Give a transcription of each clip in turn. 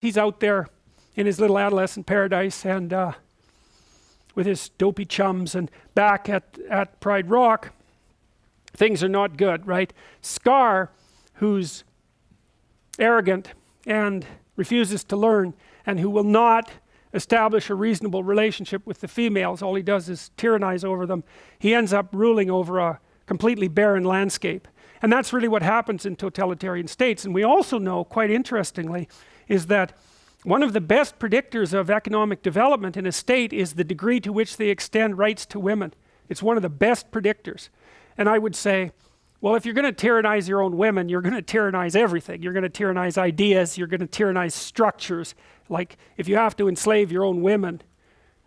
He's out there in his little adolescent paradise and with his dopey chums, and back at Pride Rock, things are not good, right? Scar, who's arrogant and refuses to learn and who will not establish a reasonable relationship with the females, all he does is tyrannize over them. He ends up ruling over a completely barren landscape. And that's really what happens in totalitarian states. And we also know, quite interestingly, is that one of the best predictors of economic development in a state is the degree to which they extend rights to women. It's one of the best predictors. And I would say, well, if you're going to tyrannize your own women, you're going to tyrannize everything. You're going to tyrannize ideas, you're going to tyrannize structures. Like, if you have to enslave your own women,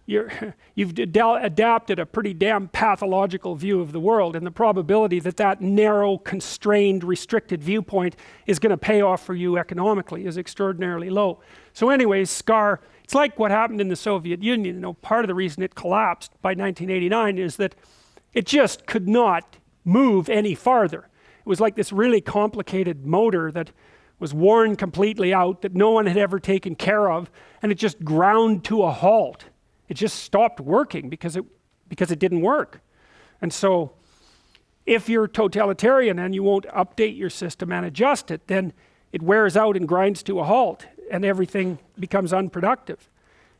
you've adapted a pretty damn pathological view of the world, and the probability that that narrow, constrained, restricted viewpoint is going to pay off for you economically is extraordinarily low. So anyways, Scar, it's like what happened in the Soviet Union. You know, part of the reason it collapsed by 1989 is that it just could not move any farther. It was like this really complicated motor that was worn completely out, that no one had ever taken care of, and it just ground to a halt. It just stopped working because it didn't work. And so if you're totalitarian and you won't update your system and adjust it, then it wears out and grinds to a halt and everything becomes unproductive.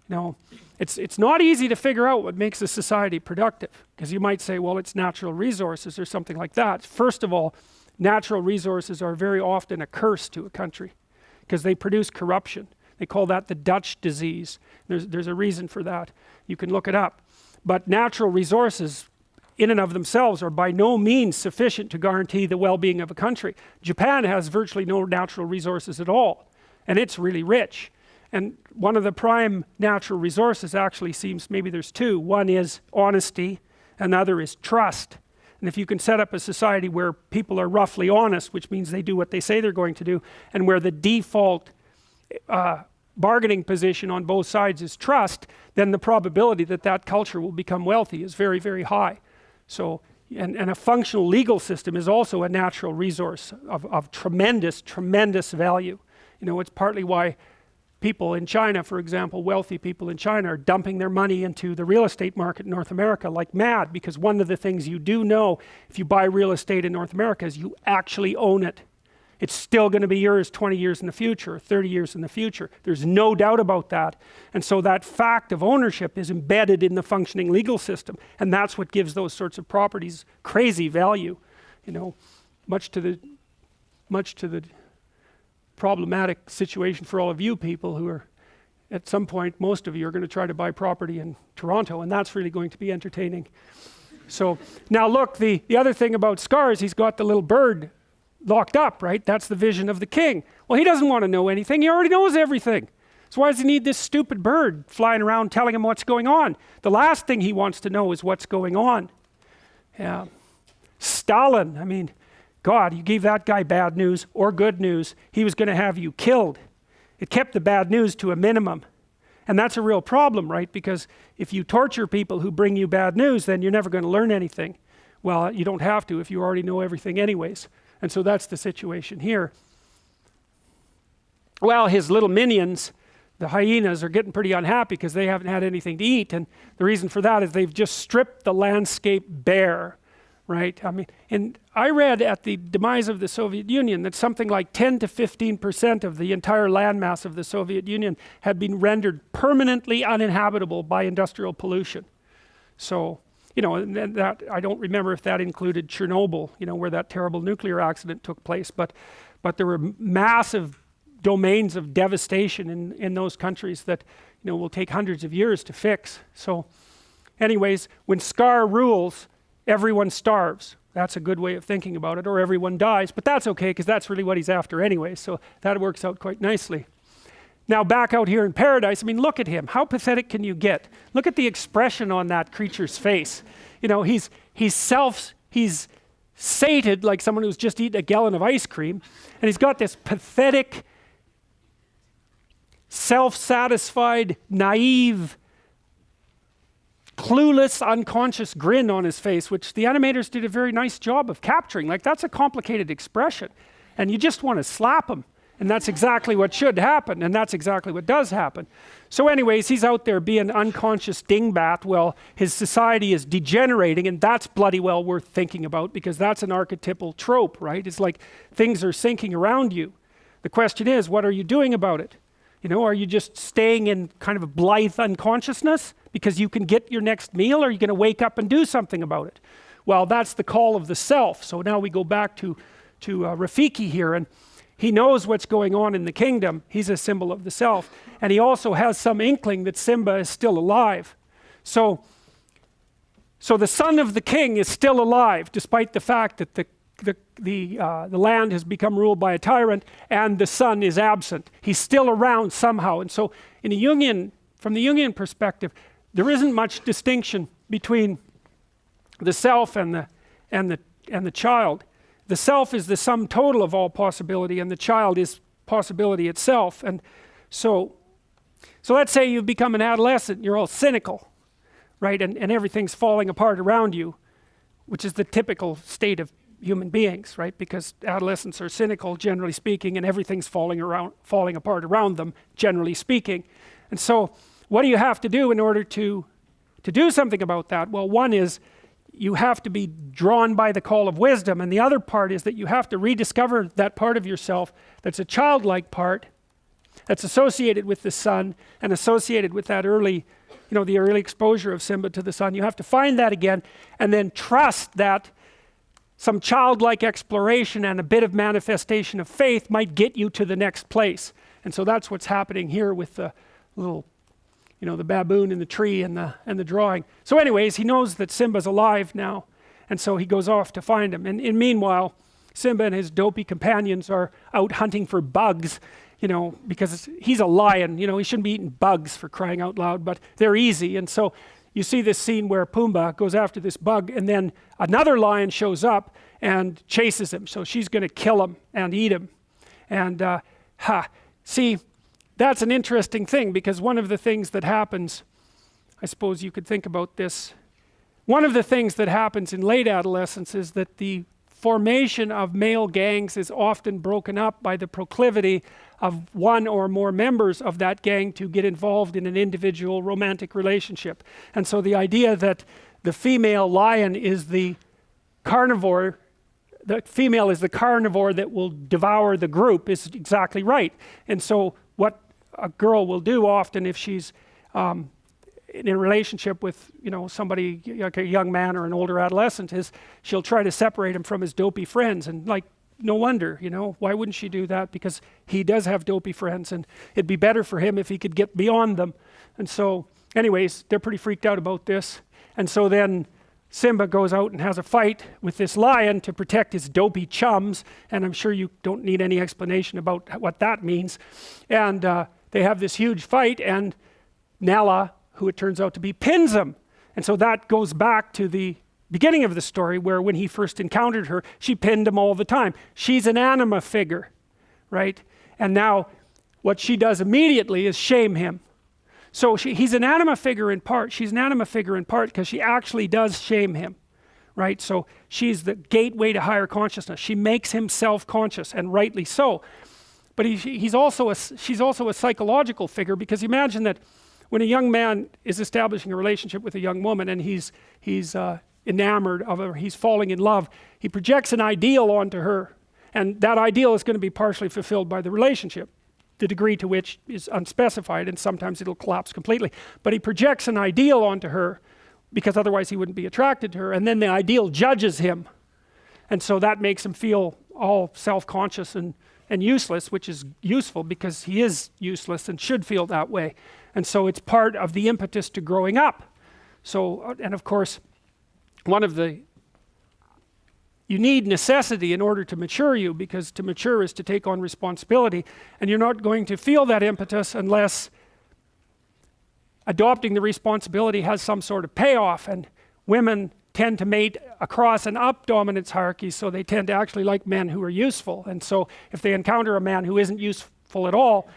You know, it's not easy to figure out what makes a society productive, because you might say, well, it's natural resources or something like that. First of all, natural resources are very often a curse to a country because they produce corruption. They call that the Dutch disease. There's a reason for that. You can look it up. But natural resources in and of themselves are by no means sufficient to guarantee the well-being of a country. Japan has virtually no natural resources at all, and it's really rich. And one of the prime natural resources actually seems, maybe there's two. One is honesty, another is trust. And if you can set up a society where people are roughly honest, which means they do what they say they're going to do, and where the default bargaining position on both sides is trust, then the probability that that culture will become wealthy is very, very high. So, and a functional legal system is also a natural resource of tremendous, tremendous value. You know, it's partly why people in China, for example, wealthy people in China are dumping their money into the real estate market in North America like mad, because one of the things you do know if you buy real estate in North America is you actually own it. It's still going to be yours 20 years in the future, 30 years in the future. There's no doubt about that. And so that fact of ownership is embedded in the functioning legal system. And that's what gives those sorts of properties crazy value. You know, much to the problematic situation for all of you people who are, at some point, most of you are going to try to buy property in Toronto, and that's really going to be entertaining. So now look, the other thing about Scar is he's got the little bird locked up, right? That's the vision of the king. Well, he doesn't want to know anything. He already knows everything. So why does he need this stupid bird flying around telling him what's going on? The last thing he wants to know is what's going on. Yeah. Stalin, I mean, God, you gave that guy bad news or good news, he was going to have you killed. It kept the bad news to a minimum. And that's a real problem, right? Because if you torture people who bring you bad news, then you're never going to learn anything. Well, you don't have to if you already know everything anyways. And so that's the situation here. Well, his little minions, the hyenas, are getting pretty unhappy because they haven't had anything to eat. And the reason for that is they've just stripped the landscape bare, right? I mean, and I read at the demise of the Soviet Union that something like 10 to 15% of the entire landmass of the Soviet Union had been rendered permanently uninhabitable by industrial pollution. So, you know, and that, I don't remember if that included Chernobyl, you know, where that terrible nuclear accident took place, but there were massive domains of devastation in those countries that, you know, will take hundreds of years to fix. So anyways, when Scar rules, everyone starves. That's a good way of thinking about it, or everyone dies, but that's okay because that's really what he's after anyway, so that works out quite nicely. Now back out here in paradise, I mean, look at him. How pathetic can you get? Look at the expression on that creature's face. You know, he's sated like someone who's just eaten a gallon of ice cream, and he's got this pathetic, self-satisfied, naive, clueless, unconscious grin on his face, which the animators did a very nice job of capturing. Like, that's a complicated expression, and you just want to slap him And that's exactly what should happen, and that's exactly what does happen. So anyways, he's out there being unconscious dingbat. Well, his society is degenerating, and that's bloody well worth thinking about, because that's an archetypal trope, right? It's like things are sinking around you. The question is, what are you doing about it? You know, are you just staying in kind of a blithe unconsciousness because you can get your next meal, or are you going to wake up and do something about it? Well, that's the call of the self. So now we go back to Rafiki here, and he knows what's going on in the kingdom. He's a symbol of the self, and he also has some inkling that Simba is still alive. So the son of the king is still alive, despite the fact that the land has become ruled by a tyrant and the son is absent. He's still around somehow. And so from the Jungian perspective, there isn't much distinction between the self and the child. The self is the sum total of all possibility, and the child is possibility itself. And so let's say you've become an adolescent, you're all cynical, right? And everything's falling apart around you, which is the typical state of human beings, right? Because adolescents are cynical, generally speaking, and everything's falling apart around them, generally speaking. And so what do you have to do in order to do something about that? Well, one is you have to be drawn by the call of wisdom, and the other part is that you have to rediscover that part of yourself that's a childlike part, that's associated with the sun and associated with that early, the early exposure of Simba to the sun. You have to find that again, and then trust that some childlike exploration and a bit of manifestation of faith might get you to the next place. And so that's what's happening here with the little, the baboon in the tree and the drawing. So anyways, he knows that Simba's alive now, and so he goes off to find him. And meanwhile, Simba and his dopey companions are out hunting for bugs, because he's a lion, he shouldn't be eating bugs, for crying out loud, but they're easy. And so you see this scene where Pumbaa goes after this bug, and then another lion shows up and chases him. So she's going to kill him and eat him. And see, that's an interesting thing, because one of the things that happens, I suppose you could think about this, one of the things that happens in late adolescence is that the formation of male gangs is often broken up by the proclivity of one or more members of that gang to get involved in an individual romantic relationship. And so the idea that the female lion is the carnivore, the female is the carnivore that will devour the group, is exactly right. And so what a girl will do often if she's in a relationship with somebody like a young man or an older adolescent is she'll try to separate him from his dopey friends. And like, no wonder, why wouldn't she do that? Because he does have dopey friends, and it'd be better for him if he could get beyond them. And so anyways, they're pretty freaked out about this. And so then Simba goes out and has a fight with this lion to protect his dopey chums, and I'm sure you don't need any explanation about what that means. And they have this huge fight, and Nala, who it turns out to be, pins him. And so that goes back to the beginning of the story, where when he first encountered her, she pinned him all the time. She's an anima figure, right? And now what she does immediately is shame him. So he's an anima figure in part. She's an anima figure in part because she actually does shame him, right? So she's the gateway to higher consciousness. She makes him self-conscious, and rightly so. But she's also a psychological figure, because imagine that when a young man is establishing a relationship with a young woman, and he's enamored of her, he's falling in love, he projects an ideal onto her, and that ideal is going to be partially fulfilled by the relationship. The degree to which is unspecified, and sometimes it'll collapse completely. But he projects an ideal onto her, because otherwise he wouldn't be attracted to her, and then the ideal judges him. And so that makes him feel all self-conscious and useless, which is useful, because he is useless and should feel that way. And so it's part of the impetus to growing up. So, and of course, you need necessity in order to mature you, because to mature is to take on responsibility, and you're not going to feel that impetus unless adopting the responsibility has some sort of payoff. And women tend to mate across and up dominance hierarchies, so they tend to actually like men who are useful. And so if they encounter a man who isn't useful at all,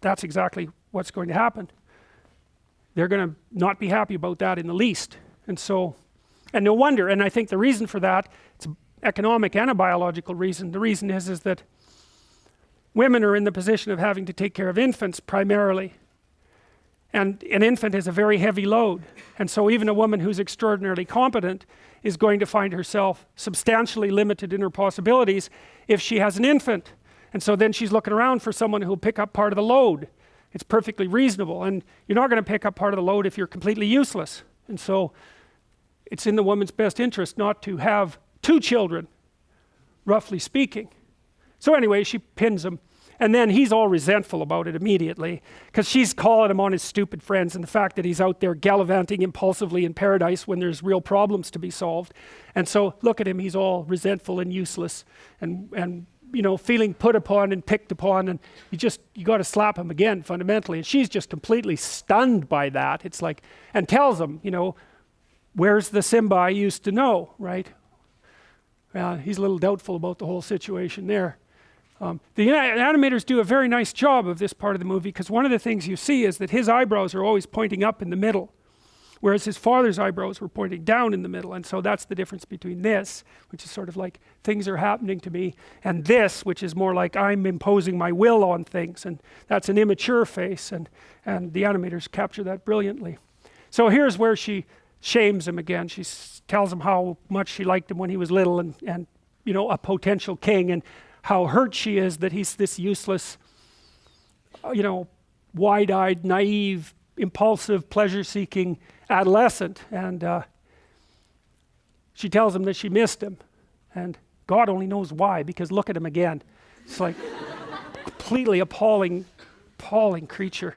that's exactly what's going to happen. They're going to not be happy about that in the least. And no wonder, and I think the reason for that, it's economic and a biological reason. The reason is that women are in the position of having to take care of infants primarily. And an infant is a very heavy load. And so even a woman who's extraordinarily competent is going to find herself substantially limited in her possibilities if she has an infant. And so then she's looking around for someone who'll pick up part of the load. It's perfectly reasonable. And you're not going to pick up part of the load if you're completely useless. And so it's in the woman's best interest not to have 2 children, roughly speaking. So anyway, she pins him. And then he's all resentful about it immediately because she's calling him on his stupid friends and the fact that he's out there gallivanting impulsively in paradise when there's real problems to be solved. And so look at him, he's all resentful and useless and you know, feeling put upon and picked upon, and you got to slap him again fundamentally. And she's just completely stunned by that. It's like, and tells him, you know, where's the Simba I used to know, right? He's a little doubtful about the whole situation there. The animators do a very nice job of this part of the movie because one of the things you see is that his eyebrows are always pointing up in the middle, whereas his father's eyebrows were pointing down in the middle. And so that's the difference between this, which is sort of like things are happening to me, and this, which is more like I'm imposing my will on things. And that's an immature face, and the animators capture that brilliantly. So here's where she shames him again. She tells him how much she liked him when he was little and you know, a potential king, and how hurt she is that he's this useless, you know, wide-eyed, naive, impulsive, pleasure-seeking adolescent. And she tells him that she missed him. And God only knows why, because look at him again. It's like completely appalling creature.